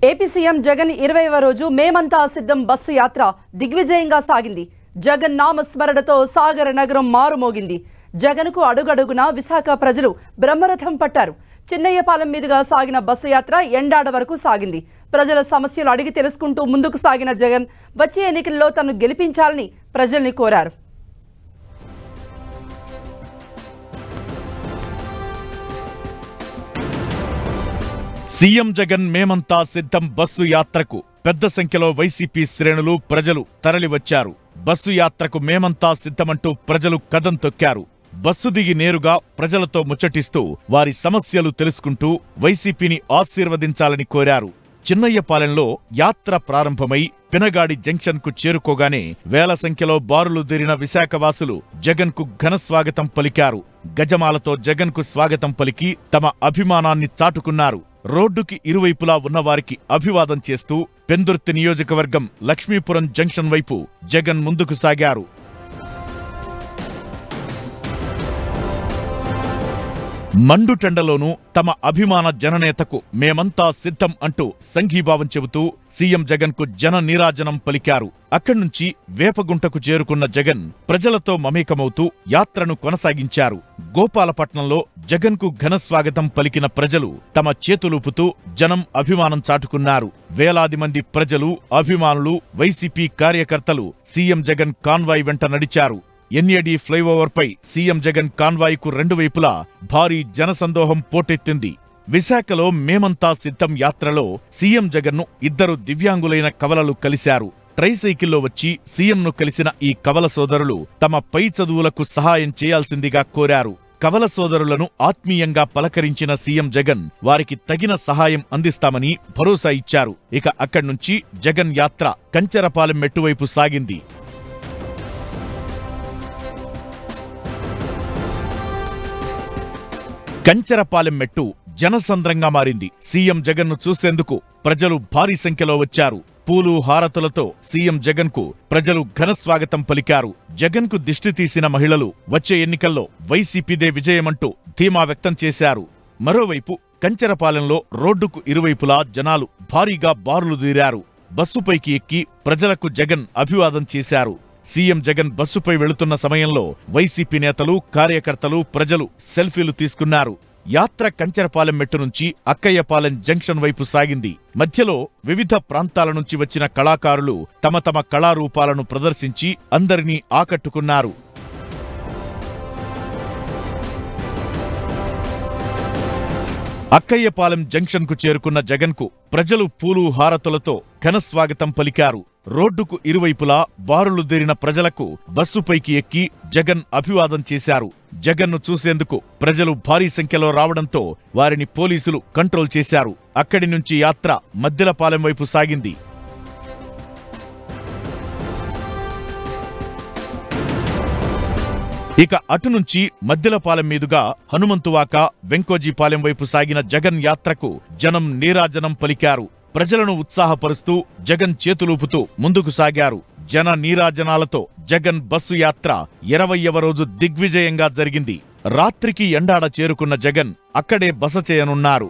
AP CM Jagan 20వ రోజు మేమంతా సిద్ధం బస్సు యాత్ర దిగ్విజయంగా సాగింది. జగన్ నామస్మరణతో సాగర నగరం మారుమోగింది. జగన్కు అడుగడుగునా విశాఖ ప్రజలు బ్రహ్మరథం పట్టారు. చిన్నయ్యపాలెం మీదుగా సాగిన బస్సు యాత్ర ఎండాడ వరకు సాగింది. ప్రజల సమస్యలు అడిగి తెలుసుకుంటూ ముందుకు సాగిన జగన్ వచ్చే ఎన్నికల్లో తను గెలిపించాలని ప్రజల్ని కోరారు. సీఎం జగన్ మేమంతా సిద్ధం బస్సు యాత్రకు పెద్ద సంఖ్యలో వైసీపీ శ్రేణులు ప్రజలు తరలివచ్చారు. బస్సు యాత్రకు మేమంతా సిద్ధమంటూ ప్రజలు కదం తొక్కారు. బస్సు దిగి నేరుగా ప్రజలతో ముచ్చటిస్తూ వారి సమస్యలు తెలుసుకుంటూ వైసీపీని ఆశీర్వదించాలని కోరారు. చిన్నయ్యపాలెంలో యాత్ర ప్రారంభమై పినగాడి జంక్షన్కు చేరుకోగానే వేల సంఖ్యలో బారులు దేరిన విశాఖవాసులు జగన్కు ఘనస్వాగతం పలికారు. గజమాలతో జగన్కు స్వాగతం పలికి తమ అభిమానాన్ని చాటుకున్నారు. రోడ్డుకి ఇరువైపులా ఉన్నవారికి అభివాదం చేస్తూ పెందుర్తి నియోజకవర్గం లక్ష్మీపురం జంక్షన్ వైపు జగన్ ముందుకు సాగారు. మండుటెండలోనూ తమ అభిమాన జననేతకు మేమంతా సిద్ధం అంటూ సంఘీభావం చెబుతూ సీఎం జగన్కు జన నీరాజనం పలికారు. అక్కడ్నుంచి వేపగుంటకు చేరుకున్న జగన్ ప్రజలతో మమేకమవుతూ యాత్రను కొనసాగించారు. గోపాలపట్నంలో జగన్కు ఘనస్వాగతం పలికిన ప్రజలు తమ చేతులూపుతూ జనం అభిమానం చాటుకున్నారు. వేలాది మంది ప్రజలు, అభిమానులు, వైసీపీ కార్యకర్తలు సీఎం జగన్ కాన్వాయ్ వెంట నడిచారు. ఎన్ఏడి ఫ్లైఓవర్పై సీఎం జగన్ కాన్వాయ్కు రెండు వైపులా భారీ జనసందోహం పోటెత్తింది. విశాఖలో మేమంతా సిద్ధం యాత్రలో సీఎం జగన్ను ఇద్దరు దివ్యాంగులైన కవలలు కలిశారు. ట్రైసైకిల్లో వచ్చి సీఎంను కలిసిన ఈ కవల సోదరులు తమ పై చదువులకు సహాయం చేయాల్సిందిగా కోరారు. కవల సోదరులను ఆత్మీయంగా పలకరించిన సీఎం జగన్ వారికి తగిన సహాయం అందిస్తామని భరోసా ఇచ్చారు. ఇక అక్కడ్నుంచి జగన్ యాత్ర కంచెరపాలెం మెట్టువైపు సాగింది. కంచెరపాలెం మెట్టు జనసంద్రంగా మారింది. సీఎం జగన్ను చూసేందుకు ప్రజలు భారీ సంఖ్యలో వచ్చారు. పూలు, హారతులతో సీఎం జగన్కు ప్రజలు ఘనస్వాగతం పలికారు. జగన్కు దిష్టి తీసిన మహిళలు వచ్చే ఎన్నికల్లో వైసీపీదే విజయమంటూ ధీమా వ్యక్తం చేశారు. మరోవైపు కంచెరపాలెంలో రోడ్డుకు ఇరువైపులా జనాలు భారీగా బారులు తీరారు. బస్సుపైకి ఎక్కి ప్రజలకు జగన్ అభివాదం చేశారు. సీఎం జగన్ బస్సుపై వెళుతున్న సమయంలో వైసీపీ నేతలు, కార్యకర్తలు, ప్రజలు సెల్ఫీలు తీసుకున్నారు. యాత్ర కంచెరపాలెం మెట్టు నుంచి అక్కయ్యపాలెం జంక్షన్ వైపు సాగింది. మధ్యలో వివిధ ప్రాంతాల నుంచి వచ్చిన కళాకారులు తమ తమ కళారూపాలను ప్రదర్శించి అందరినీ ఆకట్టుకున్నారు. అక్కయ్యపాలెం జంక్షన్కు చేరుకున్న జగన్కు ప్రజలు పూలు, హారతులతో ఘనస్వాగతం పలికారు. రోడ్డుకు ఇరువైపులా బారులు దేరిన ప్రజలకు బస్సుపైకి ఎక్కి జగన్ అభివాదం చేశారు. జగన్ను చూసేందుకు ప్రజలు భారీ సంఖ్యలో రావడంతో వారిని పోలీసులు కంట్రోల్ చేశారు. అక్కడి నుంచి యాత్ర మద్దెలపాలెం వైపు సాగింది. ఇక అటునుంచి మద్దెలపాలెం మీదుగా హనుమంతువాక, వెంకోజీపాలెం వైపు సాగిన జగన్ యాత్రకు జనం నీరాజనం పలికారు. ప్రజలను ఉత్సాహపరుస్తూ జగన్ చేతులూపుతూ ముందుకు సాగారు. జన నీరాజనాలతో జగన్ బస్సు యాత్ర 20వ రోజు దిగ్విజయంగా జరిగింది. రాత్రికి ఎండాడ చేరుకున్న జగన్ అక్కడే బస చేయనున్నారు.